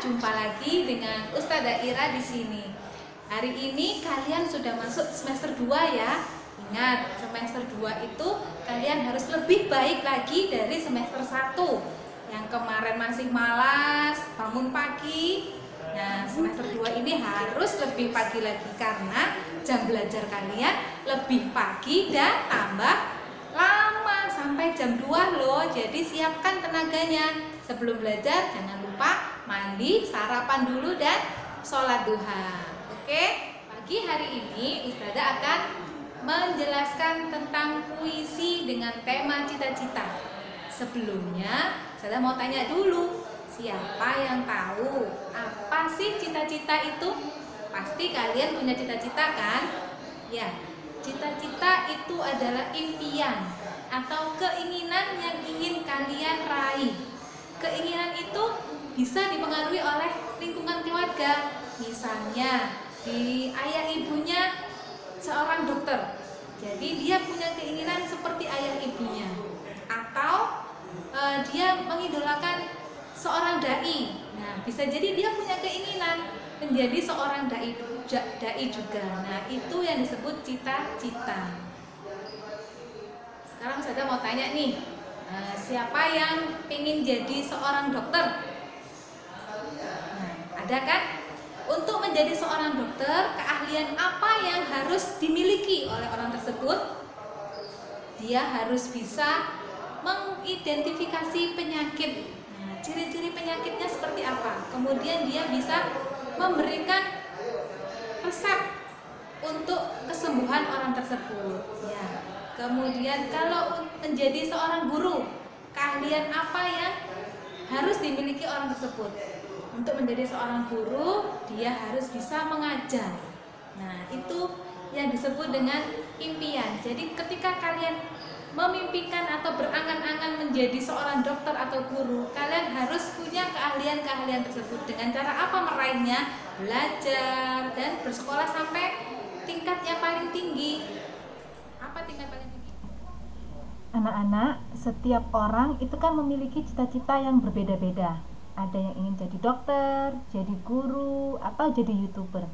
jumpa lagi dengan Ustazah Ira di sini. Hari ini kalian sudah masuk semester 2 ya. Ingat, semester 2 itu kalian harus lebih baik lagi dari semester 1. Yang kemarin masih malas, bangun pagi. Nah, semester 2 ini harus lebih pagi lagi karena jam belajar kalian lebih pagi dan tambah lama sampai jam 2 loh. Jadi siapkan tenaganya. Sebelum belajar jangan lupa mandi, sarapan dulu dan sholat duha. Oke, pagi hari ini Ustazah akan menjelaskan tentang puisi dengan tema cita-cita. Sebelumnya Ustazah mau tanya dulu, siapa yang tahu apa sih cita-cita itu? Pasti kalian punya cita-cita kan? Ya, cita-cita itu adalah impian atau keinginan yang ingin kalian raih. Keinginan itu bisa dipengaruhi oleh lingkungan keluarga. Misalnya, di ayah ibunya seorang dokter, jadi dia punya keinginan seperti ayah ibunya. Atau dia mengidolakan seorang dai. Nah, bisa jadi dia punya keinginan menjadi seorang dai juga. Nah, itu yang disebut cita-cita. Sekarang saya mau tanya nih, siapa yang ingin jadi seorang dokter? Nah, ada kan? Untuk menjadi seorang dokter, keahlian apa yang harus dimiliki oleh orang tersebut? Dia harus bisa mengidentifikasi penyakit. Nah, ciri-ciri penyakitnya seperti apa? Kemudian dia bisa memberikan resep untuk kesembuhan orang tersebut. Ya. Kemudian kalau menjadi seorang guru, keahlian apa yang harus dimiliki orang tersebut? Untuk menjadi seorang guru, dia harus bisa mengajar. Nah, itu yang disebut dengan impian. Jadi ketika kalian memimpikan atau berangan-angan menjadi seorang dokter atau guru, kalian harus punya keahlian-keahlian tersebut. Dengan cara apa meraihnya? Belajar dan bersekolah sampai tingkat yang paling tinggi. Apa tingkat paling tinggi? Anak-anak, setiap orang itu kan memiliki cita-cita yang berbeda-beda. Ada yang ingin jadi dokter, jadi guru, atau jadi YouTuber.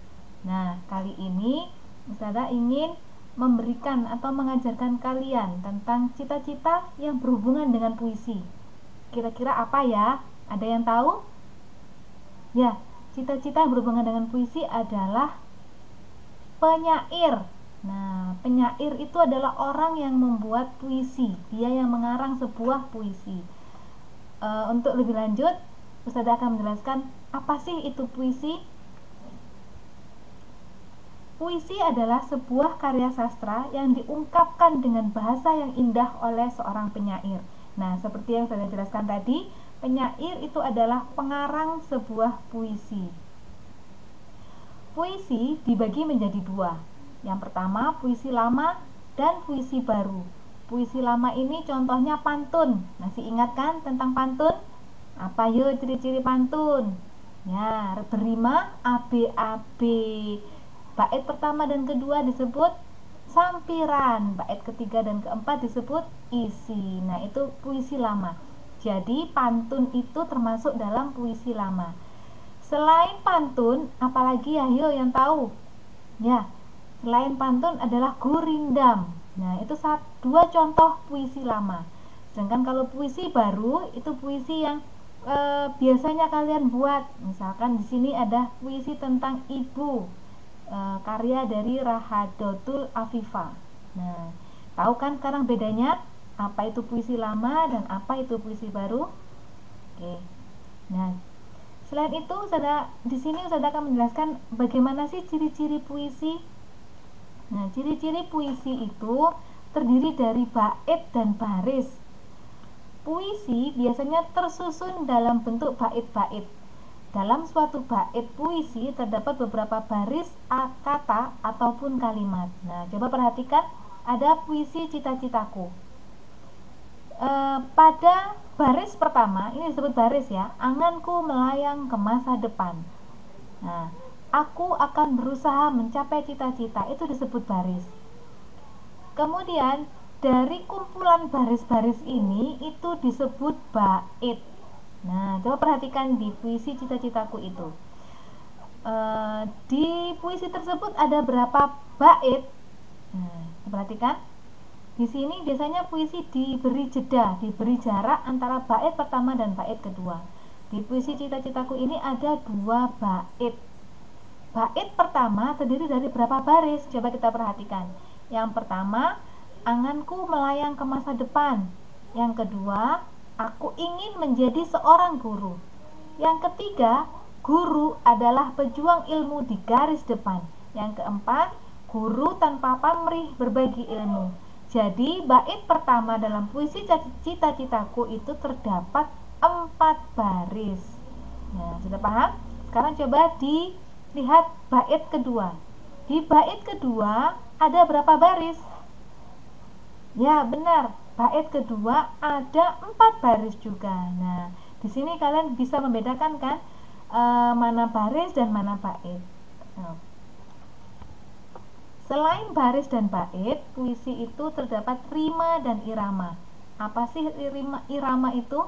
Nah, kali ini Ustazah ingin memberikan atau mengajarkan kalian tentang cita-cita yang berhubungan dengan puisi. Kira-kira apa ya? Ada yang tahu? Ya, cita-cita yang berhubungan dengan puisi adalah penyair. Nah, penyair itu adalah orang yang membuat puisi. Dia yang mengarang sebuah puisi. Untuk lebih lanjut, Ustazah akan menjelaskan apa sih itu puisi. Puisi adalah sebuah karya sastra yang diungkapkan dengan bahasa yang indah oleh seorang penyair. Nah, seperti yang saya jelaskan tadi, penyair itu adalah pengarang sebuah puisi. Puisi dibagi menjadi dua. Yang pertama, puisi lama dan puisi baru. Puisi lama ini contohnya pantun. Masih ingat kan tentang pantun? Apa yuk ciri-ciri pantun? Ya, berima ABAB. Bait pertama dan kedua disebut sampiran, bait ketiga dan keempat disebut isi. Nah, itu puisi lama. Jadi pantun itu termasuk dalam puisi lama. Selain pantun, apalagi ya yuk yang tahu? Ya, selain pantun adalah gurindam. Nah, itu dua contoh puisi lama. Sedangkan kalau puisi baru itu puisi yang biasanya kalian buat. Misalkan di sini ada puisi tentang ibu, karya dari Rahadotul Afifah. Nah, tahu kan sekarang bedanya apa itu puisi lama dan apa itu puisi baru? Oke. Nah, selain itu, di sini Ustazah akan menjelaskan bagaimana sih ciri-ciri puisi. Nah, ciri-ciri puisi itu terdiri dari bait dan baris. Puisi biasanya tersusun dalam bentuk bait-bait. Dalam suatu bait puisi terdapat beberapa baris kata ataupun kalimat. Nah, coba perhatikan, ada puisi cita-citaku. Pada baris pertama, ini disebut baris ya, anganku melayang ke masa depan. Nah, aku akan berusaha mencapai cita-cita, itu disebut baris. Kemudian dari kumpulan baris-baris ini itu disebut bait. Nah, coba perhatikan di puisi Cita-Citaku itu. Di puisi tersebut ada berapa bait? Nah, perhatikan. Di sini biasanya puisi diberi jeda, diberi jarak antara bait pertama dan bait kedua. Di puisi Cita-Citaku ini ada 2 bait. Bait pertama terdiri dari berapa baris? Coba kita perhatikan. Yang pertama, anganku melayang ke masa depan. Yang kedua, aku ingin menjadi seorang guru. Yang ketiga, guru adalah pejuang ilmu di garis depan. Yang keempat, guru tanpa pamrih berbagi ilmu. Jadi bait pertama dalam puisi Cita-Citaku itu terdapat 4 baris. Nah, sudah paham? Sekarang coba dilihat bait kedua. Di bait kedua ada berapa baris? Ya, benar. Bait kedua ada 4 baris juga. Nah, di sini kalian bisa membedakan kan mana baris dan mana bait. Nah, selain baris dan bait, puisi itu terdapat rima dan irama. Apa sih irama itu?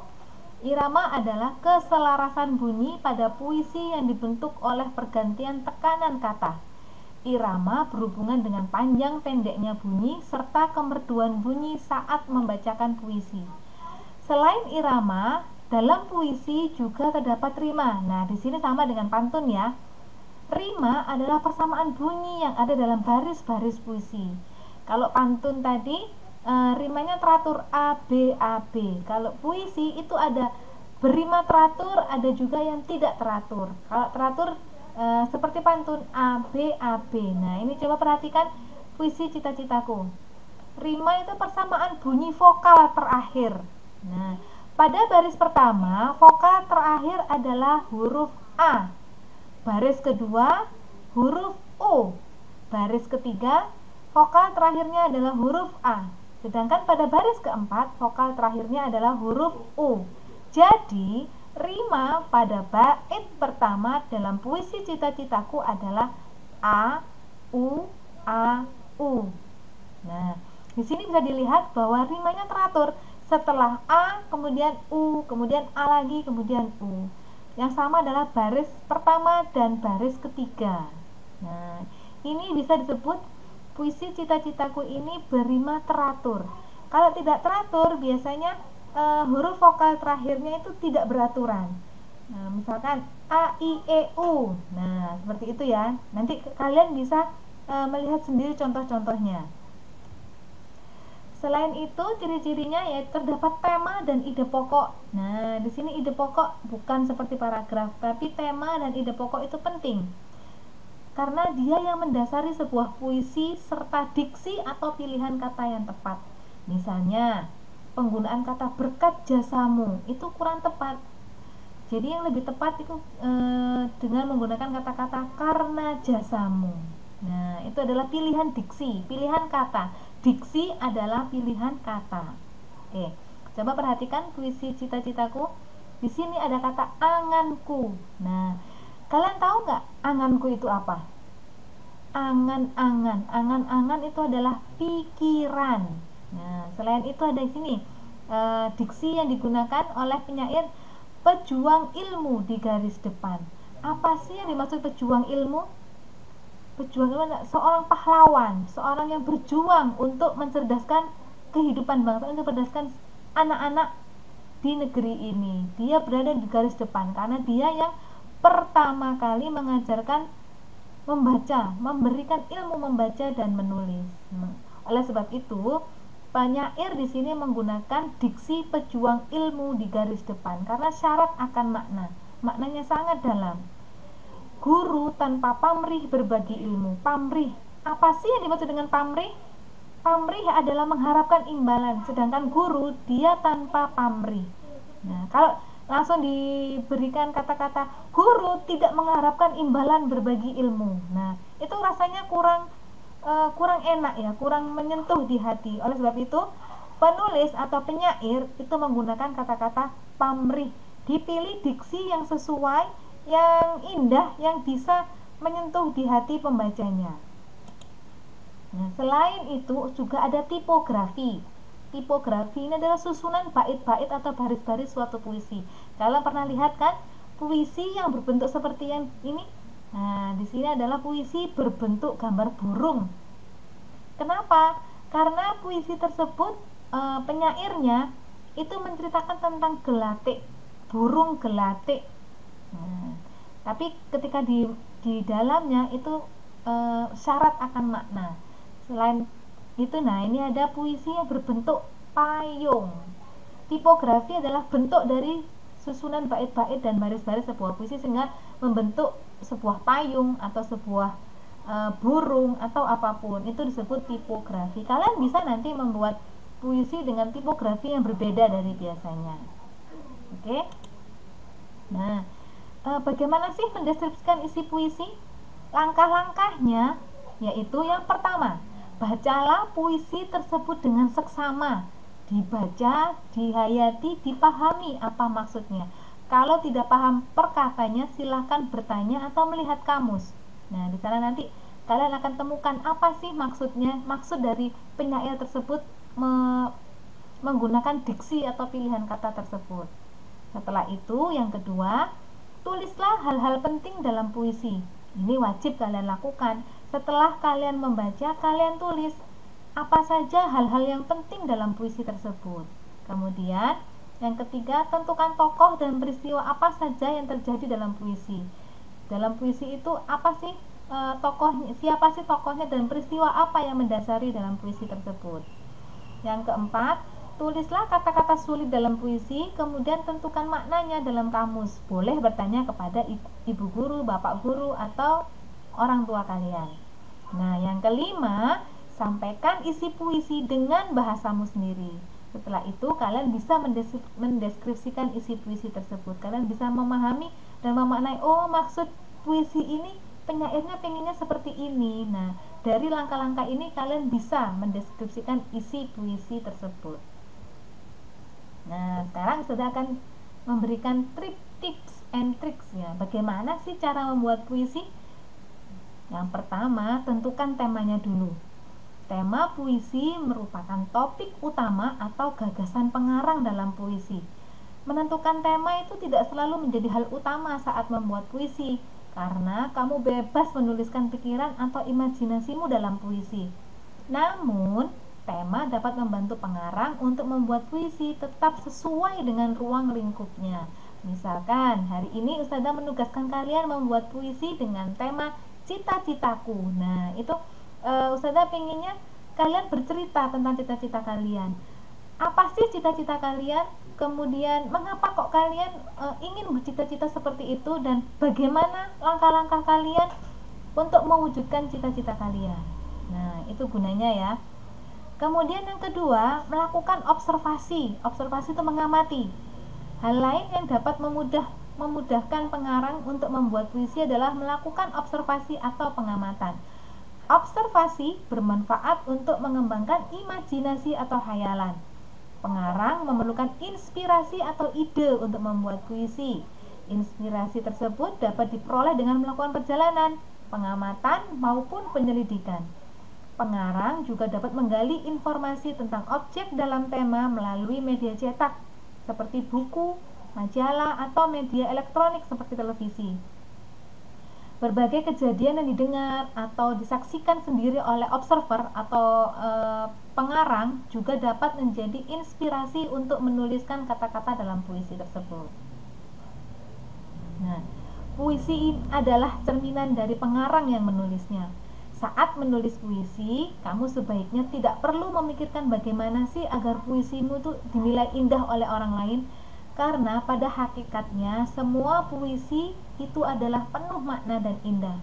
Irama adalah keselarasan bunyi pada puisi yang dibentuk oleh pergantian tekanan kata. Irama berhubungan dengan panjang pendeknya bunyi serta kemerduan bunyi saat membacakan puisi. Selain irama, dalam puisi juga terdapat rima. Nah, di sini sama dengan pantun ya. Rima adalah persamaan bunyi yang ada dalam baris-baris puisi. Kalau pantun tadi rimanya teratur A B A B. Kalau puisi itu ada berima teratur, ada juga yang tidak teratur. Kalau teratur seperti pantun A B A B. Nah, ini coba perhatikan puisi Cita-Citaku. Rima itu persamaan bunyi vokal terakhir. Nah, pada baris pertama vokal terakhir adalah huruf A. Baris kedua huruf O. Baris ketiga vokal terakhirnya adalah huruf A. Sedangkan pada baris keempat vokal terakhirnya adalah huruf U. Jadi rima pada bait pertama dalam puisi Cita-Citaku adalah A, U, A, U. Nah, di sini bisa dilihat bahwa rimanya teratur. Setelah A, kemudian U, kemudian A lagi, kemudian U. Yang sama adalah baris pertama dan baris ketiga. Nah, ini bisa disebut puisi Cita-Citaku ini berima teratur. Kalau tidak teratur, biasanya huruf vokal terakhirnya itu tidak beraturan. Nah, misalkan A, I, E, U. Nah, seperti itu ya. Nanti kalian bisa melihat sendiri contoh-contohnya. Selain itu, ciri-cirinya yaitu terdapat tema dan ide pokok. Nah, di sini ide pokok bukan seperti paragraf, tapi tema dan ide pokok itu penting. Karena dia yang mendasari sebuah puisi serta diksi atau pilihan kata yang tepat. Misalnya, penggunaan kata berkat jasamu itu kurang tepat. Jadi yang lebih tepat itu dengan menggunakan kata-kata karena jasamu. Nah, itu adalah pilihan diksi, pilihan kata. Diksi adalah pilihan kata. Oke, coba perhatikan puisi Cita-Citaku. Di sini ada kata anganku. Nah, kalian tahu nggak anganku itu apa? Angan-angan. Angan-angan itu adalah pikiran. Nah, selain itu ada di sini diksi yang digunakan oleh penyair pejuang ilmu di garis depan. Apa sih yang dimaksud pejuang ilmu? Pejuang itu seorang pahlawan, seorang yang berjuang untuk mencerdaskan kehidupan bangsa, untuk mencerdaskan anak-anak di negeri ini. Dia berada di garis depan karena dia yang pertama kali mengajarkan membaca, memberikan ilmu membaca dan menulis. Oleh sebab itu, penyair di sini menggunakan diksi pejuang ilmu di garis depan karena syarat akan makna. Maknanya sangat dalam. Guru tanpa pamrih berbagi ilmu. Pamrih, apa sih yang dimaksud dengan pamrih? Pamrih adalah mengharapkan imbalan, sedangkan guru dia tanpa pamrih. Nah, kalau langsung diberikan kata-kata guru tidak mengharapkan imbalan berbagi ilmu, nah itu rasanya kurang enak ya, kurang menyentuh di hati. Oleh sebab itu, penulis atau penyair itu menggunakan kata-kata pamrih. Dipilih diksi yang sesuai, yang indah, yang bisa menyentuh di hati pembacanya. Nah, selain itu juga ada tipografi. Tipografi ini adalah susunan bait-bait atau baris-baris suatu puisi. Kalian pernah lihat kan puisi yang berbentuk seperti yang ini? Nah, di sini adalah puisi berbentuk gambar burung. Kenapa? Karena puisi tersebut penyairnya itu menceritakan tentang gelatik, burung gelatik. Nah, tapi ketika di dalamnya itu syarat akan makna. Selain itu, nah ini ada puisi yang berbentuk payung. Tipografi adalah bentuk dari susunan bait-bait dan baris-baris sebuah puisi sehingga membentuk sebuah payung atau sebuah burung atau apapun, itu disebut tipografi. Kalian bisa nanti membuat puisi dengan tipografi yang berbeda dari biasanya. Oke. Nah, bagaimana sih mendeskripsikan isi puisi? Langkah-langkahnya yaitu yang pertama, bacalah puisi tersebut dengan seksama. Dibaca, dihayati, dipahami apa maksudnya. Kalau tidak paham perkatanya, silahkan bertanya atau melihat kamus. Nah, di sana nanti kalian akan temukan apa sih maksudnya, maksud dari penyair tersebut menggunakan diksi atau pilihan kata tersebut. Setelah itu, yang kedua, tulislah hal-hal penting dalam puisi. Ini wajib kalian lakukan. Setelah kalian membaca, kalian tulis apa saja hal-hal yang penting dalam puisi tersebut. Kemudian, yang ketiga, tentukan tokoh dan peristiwa apa saja yang terjadi dalam puisi. Dalam puisi itu apa sih tokohnya, siapa sih tokohnya, dan peristiwa apa yang mendasari dalam puisi tersebut. Yang keempat, tulislah kata-kata sulit dalam puisi, kemudian tentukan maknanya dalam kamus. Boleh bertanya kepada ibu guru, bapak guru, atau orang tua kalian. Nah, yang kelima, sampaikan isi puisi dengan bahasamu sendiri. Setelah itu, kalian bisa mendeskripsikan isi puisi tersebut. Kalian bisa memahami dan memaknai, oh maksud puisi ini penyairnya pengennya seperti ini. Nah, dari langkah-langkah ini kalian bisa mendeskripsikan isi puisi tersebut. Nah, sekarang sudah akan memberikan tips and tricks ya. Bagaimana sih cara membuat puisi? Yang pertama, tentukan temanya dulu. Tema puisi merupakan topik utama atau gagasan pengarang dalam puisi. Menentukan tema itu tidak selalu menjadi hal utama saat membuat puisi, karena kamu bebas menuliskan pikiran atau imajinasimu dalam puisi. Namun, tema dapat membantu pengarang untuk membuat puisi tetap sesuai dengan ruang lingkupnya. Misalkan, hari ini Ustazah menugaskan kalian membuat puisi dengan tema cita-citaku. Nah, itu Ustazah pengennya kalian bercerita tentang cita-cita kalian. Apa sih cita-cita kalian? Kemudian mengapa kok kalian ingin bercita-cita seperti itu, dan bagaimana langkah-langkah kalian untuk mewujudkan cita-cita kalian. Nah, itu gunanya ya. Kemudian yang kedua, melakukan observasi. Observasi itu mengamati. Hal lain yang dapat memudahkan pengarang untuk membuat puisi adalah melakukan observasi atau pengamatan. Observasi bermanfaat untuk mengembangkan imajinasi atau khayalan. Pengarang memerlukan inspirasi atau ide untuk membuat puisi. Inspirasi tersebut dapat diperoleh dengan melakukan perjalanan, pengamatan, maupun penyelidikan. Pengarang juga dapat menggali informasi tentang objek dalam tema melalui media cetak, seperti buku, majalah, atau media elektronik seperti televisi. Berbagai kejadian yang didengar atau disaksikan sendiri oleh observer atau pengarang juga dapat menjadi inspirasi untuk menuliskan kata-kata dalam puisi tersebut. Nah, puisi adalah cerminan dari pengarang yang menulisnya. Saat menulis puisi, kamu sebaiknya tidak perlu memikirkan bagaimana sih agar puisimu itu dinilai indah oleh orang lain, karena pada hakikatnya semua puisi itu adalah penuh makna dan indah.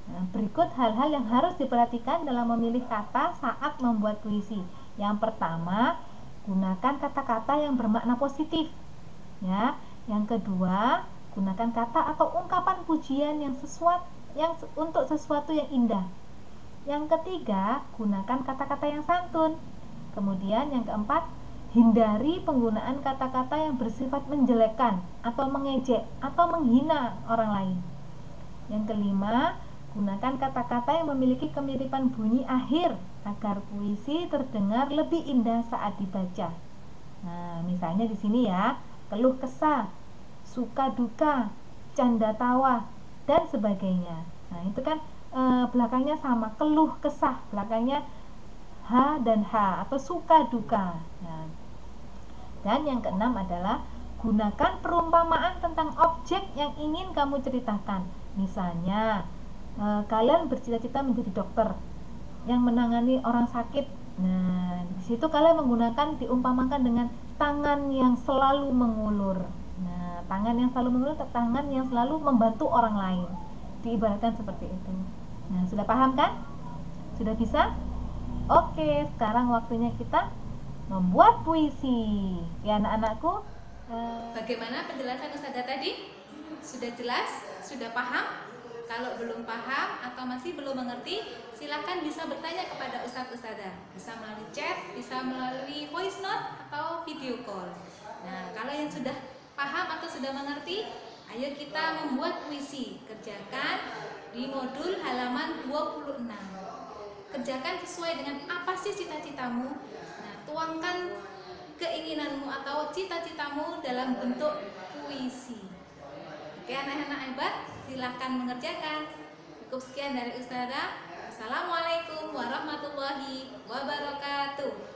Nah, berikut hal-hal yang harus diperhatikan dalam memilih kata saat membuat puisi. Yang pertama, gunakan kata-kata yang bermakna positif. Ya, yang kedua, gunakan kata atau ungkapan pujian yang untuk sesuatu yang indah. Yang ketiga, gunakan kata-kata yang santun. Kemudian yang keempat, hindari penggunaan kata-kata yang bersifat menjelekkan atau mengejek atau menghina orang lain. Yang kelima, gunakan kata-kata yang memiliki kemiripan bunyi akhir agar puisi terdengar lebih indah saat dibaca. Nah, misalnya di sini ya, keluh kesah. suka duka, canda tawa, dan sebagainya. Nah, itu kan belakangnya sama, keluh kesah, belakangnya H dan H atau suka duka. Nah, dan yang keenam adalah gunakan perumpamaan tentang objek yang ingin kamu ceritakan. Misalnya, kalian bercita-cita menjadi dokter yang menangani orang sakit. Nah, di situ kalian menggunakan diumpamakan dengan tangan yang selalu mengulur. Nah, tangan yang selalu mengulur atau tangan yang selalu membantu orang lain. Diibaratkan seperti itu. Nah, sudah paham kan? Sudah bisa? Oke, sekarang waktunya kita membuat puisi. Ya anak-anakku. Bagaimana penjelasan Ustazah tadi? Sudah jelas? Sudah paham? Kalau belum paham atau masih belum mengerti, silahkan bisa bertanya kepada Ustazah. Bisa melalui chat, bisa melalui voice note atau video call. Nah, kalau yang sudah paham atau sudah mengerti, ayo kita membuat puisi. Kerjakan di modul halaman 26. Kerjakan sesuai dengan apa sih cita-citamu. Nah, tuangkan keinginanmu atau cita-citamu dalam bentuk puisi. Oke anak-anak hebat, silahkan mengerjakan. Cukup sekian dari Ustazah. Assalamualaikum warahmatullahi wabarakatuh.